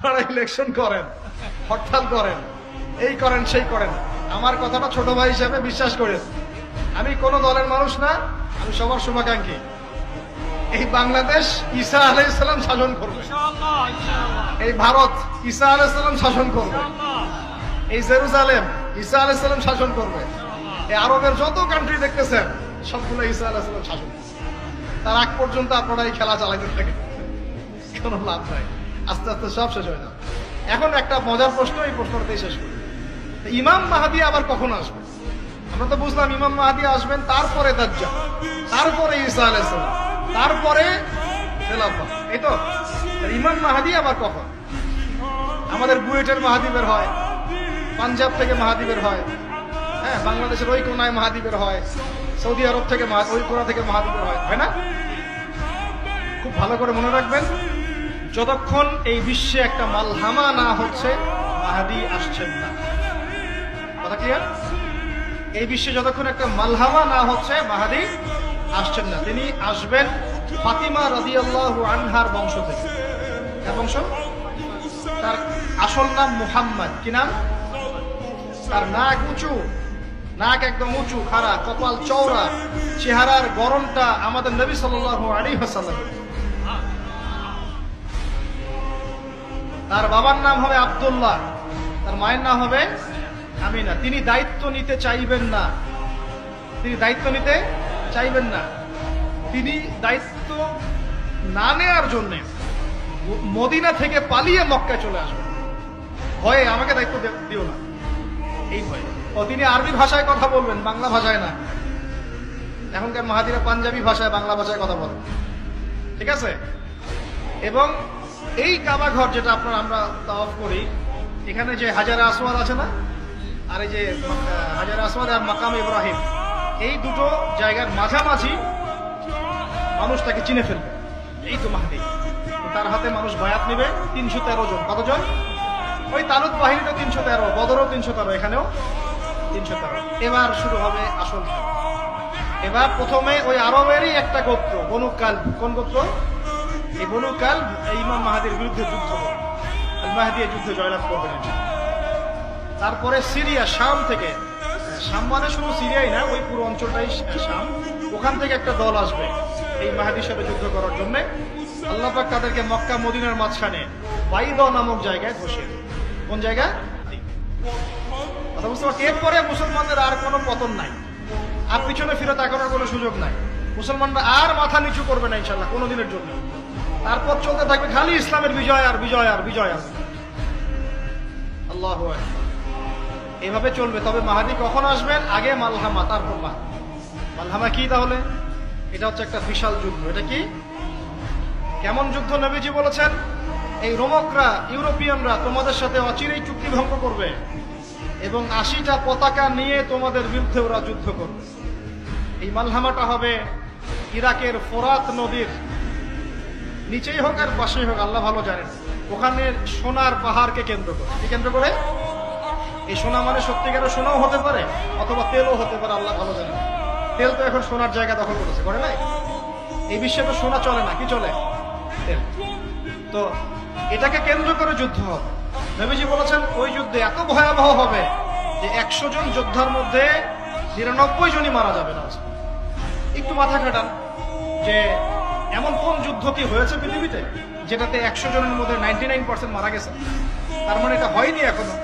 আপনারা ইলেকশন করেন, হরতাল করেন, এই করেন সেই করেন, আমার কথাটা ছোট ভাই হিসাবে বিশ্বাস করেন। আমি কোন দলের মানুষ না, আমি সবার শুভাকাঙ্ক্ষী। এই বাংলাদেশ ঈসা আলাইহিস সালাম শাসন করবে, এই ভারত ঈসা আলাইহিস সালাম শাসন করবে, এই জেরুজালেম ঈসা আলাইহিস সালাম শাসন করবে, এই আরবের যত কান্ট্রি দেখতেছেন সবগুলো ঈসা আলাইহিস সালাম শাসন করবে। তার আগ পর্যন্ত আপনারা এই খেলা চালাইতে থাকেন, কোনো লাভ নাই, আস্তে আস্তে সব শেষ হয়ে যাবে। এখন একটা মজার প্রশ্ন, এই প্রশ্নটাই শেষ করি। ইমাম মাহদী আবার কখন আসবে? আমরা তো বুঝলাম ইমাম মাহদী আসবেন, তারপরে দাজ্জাল, তারপরে ঈসা আলাইহিস সালাম, তারপরে খেলাফত, এই তো। ইমাম মাহদী আবার কখন? আমাদের বুয়েটের মাহদী বের হয়, পাঞ্জাব থেকে মাহদী বের হয়, হ্যাঁ, বাংলাদেশের ওই কোনায় মাহদী বের হয়, সৌদি আরব থেকে ওই কোনা থেকে মাহদী বের হয় না? খুব ভালো করে মনে রাখবেন, যতক্ষণ এই বিশ্বে একটা মালহামা না হচ্ছে মাহদী আসছেন না। কথা ক্লিয়ার? এই বিশ্বে যতক্ষণ একটা মালহামা না হচ্ছে মাহদী আসছেন না। তিনি আসবেন ফাতিমা রাদিয়াল্লাহু আনহার বংশ থেকে। এর বংশ, তার আসল নাম মুহাম্মদ। কি নাম? তার নাক উঁচু, নাক একদম উঁচু, খাড়া, কপাল চওড়া, চেহারার গড়নটা আমাদের নবী সাল্লাল্লাহু আলাইহি ওয়াসাল্লাম। তার বাবার নাম হবে আব্দুল্লাহ, তার মায়ের নাম হবে আমিনা। তিনি দায়িত্ব নিতে চাইবেন না, তিনি দায়িত্ব নিতে চাইবেন না। তিনি দায়িত্ব না নেওয়ার জন্য মদিনা থেকে পালিয়ে মক্কায় চলে আসবেন। ভয়ে আমাকে দায়িত্ব দিও না, এই ভয়ে। ও তিনি আরবি ভাষায় কথা বলবেন, বাংলা ভাষায় না। এখনকার মাহাদিরা পাঞ্জাবি ভাষায়, বাংলা ভাষায় কথা বলেন, ঠিক আছে? এবং এই কাবা ঘর যেটা আমরা তাওয়াফ করি, এখানে যে হাজারে আসওয়াদ আছে না, আর এই যে হাজারে আসওয়াদ আর মাকাম ইব্রাহিম, এই দুটো জায়গার মাঝামাঝি মানুষ তাকে চিনে ফেলবে, এই তো মাহদী। তার হাতে মানুষ বায়াত নেবে 313 জন। কতজন? ওই তালুত বাহিনীটা 313, বদরও 313, এখানেও 313। এবার শুরু হবে আসল খেলা। এবার প্রথমে ওই আরবেরই একটা গোত্র, বনু কালব। কোন গোত্র? এই বনু কালব এই ইমাম মাহদীর বিরুদ্ধে যুদ্ধ করে, আল মাহদী এই যুদ্ধে জয়লাভ করবেন। তারপরে সিরিয়া, শাম থেকে, শাম মানে শুধু সিরিয়াই না, ওই পুরো অঞ্চলটাই শাম, ওখান থেকে একটা দল আসবে এই মাহদীর সাথে যুদ্ধ করার জন্য। আল্লাহ পাক তাদেরকে মক্কা মদিনার মাঝখানে বাইদা নামক জায়গায় বসে। কোন জায়গা? কথা বুঝতে পারছি? এরপরে মুসলমানদের আর কোনো পতন নাই, আর পিছনে ফিরে তাকানোর কোনো সুযোগ নাই। মুসলমানরা আর মাথা নিচু করবে না ইনশাল্লাহ কোনোদিনের জন্য। তারপর চলতে থাকবে খালি ইসলামের বিজয় আর বিজয় আর বিজয় আর। আল্লাহু আকবার। এভাবে চলবে। তবে মাহদী কখন আসবেন? আগে মালহামা, তারপর মালহামা কি তাহলে? এটা হচ্ছে একটা বিশাল যুদ্ধ। এটা কি? কেমন যুদ্ধ? নবীজি বলেছেন, এই রোমকরা, ইউরোপিয়ানরা তোমাদের সাথে অচিরেই চুক্তি ভঙ্গ করবে এবং 80টা পতাকা নিয়ে তোমাদের বিরুদ্ধে ওরা যুদ্ধ করবে। এই মালহামাটা হবে ইরাকের ফোরাত নদীর নিচেই হোক আর পাশেই হোক, আল্লাহ ভালো জানেন। ওখানে সোনার পাহাড়কে কেন্দ্র করে। কি কেন্দ্র করে? এই সোনা মানে সত্যিকারের সোনাও হতে পারে, অথবা তেলও হতে পারে, আল্লাহ ভালো জানেন। তেল তো এখন সোনার জায়গা দখল করেছে, করে নাই? এই বিশ্বে তো সোনা চলে না, কি চলে? তেল। তো এটাকে কেন্দ্র করে যুদ্ধ হবে। নবীজি বলেছেন ওই যুদ্ধে এত ভয়াবহ হবে যে 100 জন যোদ্ধার মধ্যে 99 জনই মারা যাবে না। একটু মাথা খাটান যে এমন কোন যুদ্ধ কি হয়েছে পৃথিবীতে যেটাতে 100 জনের মধ্যে 99% মারা গেছে? তার মানে এটা হয়নি এখনো।